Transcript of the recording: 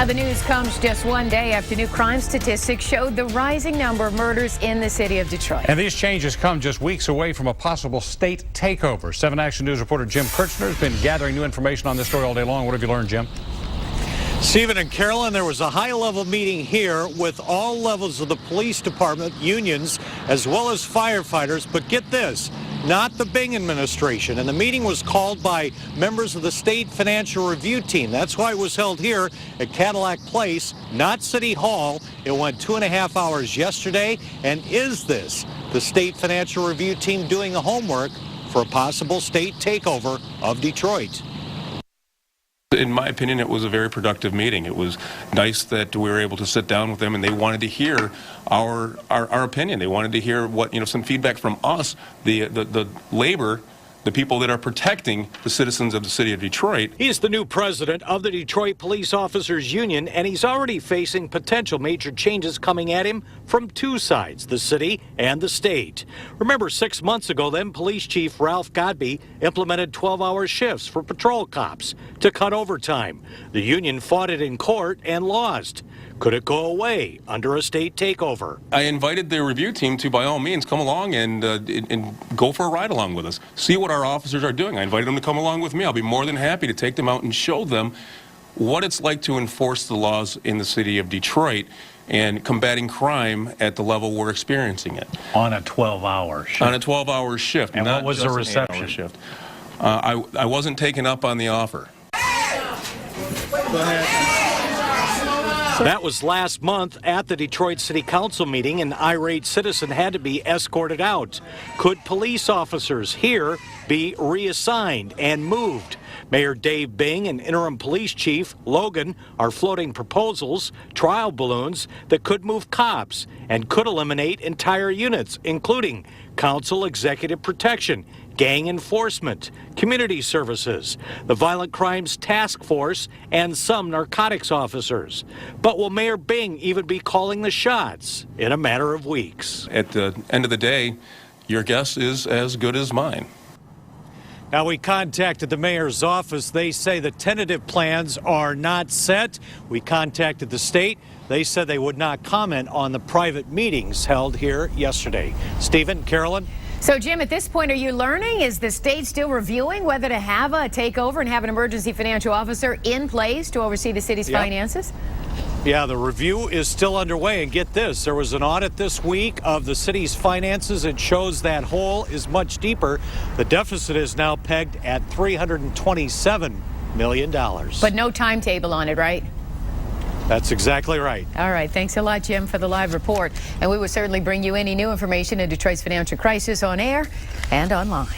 Now, the news comes just one day after new crime statistics showed the rising number of murders in the city of Detroit. And these changes come just weeks away from a possible state takeover. 7 Action News reporter Jim Kirchner has been gathering new information on this story all day long. What have you learned, Jim? Stephen and Carolyn, there was a high-level meeting here with all levels of the police department, unions, as well as firefighters. But get this, not the Bing administration. And the meeting was called by members of the state financial review team. That's why it was held here at Cadillac Place, not City Hall. It went 2.5 hours yesterday. And is this the state financial review team doing the homework for a possible state takeover of Detroit? In my opinion, it was a very productive meeting. It was nice that we were able to sit down with them, and they wanted to hear our opinion. They wanted to hear what, some feedback from us, the labor, the people that are protecting the citizens of the city of Detroit. He's the new president of the Detroit Police Officers Union, and he's already facing potential major changes coming at him from two sides, the city and the state. Remember, 6 months ago, then Police Chief Ralph Godby implemented 12-hour shifts for patrol cops to cut overtime. The union fought it in court and lost. Could it go away under a state takeover? I invited the review team to, by all means, come along and go for a ride along with us. See what our officers are doing. I invited them to come along with me. I'll be more than happy to take them out and show them what it's like to enforce the laws in the city of Detroit and combating crime at the level we're experiencing it. On a 12-hour shift. On a 12-hour shift. And what was the reception? Shift. I wasn't taken up on the offer. Go ahead. That was last month at the Detroit City Council meeting. An irate citizen had to be escorted out. Could police officers here be reassigned and moved? Mayor Dave Bing and interim police chief Logan are floating proposals, trial balloons that could move cops and could eliminate entire units, including council executive protection, gang enforcement, community services, the Violent Crimes Task Force, and some narcotics officers. But will Mayor Bing even be calling the shots in a matter of weeks? At the end of the day, your guess is as good as mine. Now, we contacted the mayor's office. They say the tentative plans are not set. We contacted the state. They said they would not comment on the private meetings held here yesterday. Stephen, Carolyn? So, Jim, at this point, are you learning? Is the state still reviewing whether to have a takeover and have an emergency financial officer in place to oversee the city's finances? Yeah, the review is still underway. And get this, there was an audit this week of the city's finances. It shows that hole is much deeper. The deficit is now pegged at $327 million. But no timetable on it, right? That's exactly right. All right. Thanks a lot, Jim, for the live report. And we will certainly bring you any new information in Detroit's financial crisis on air and online.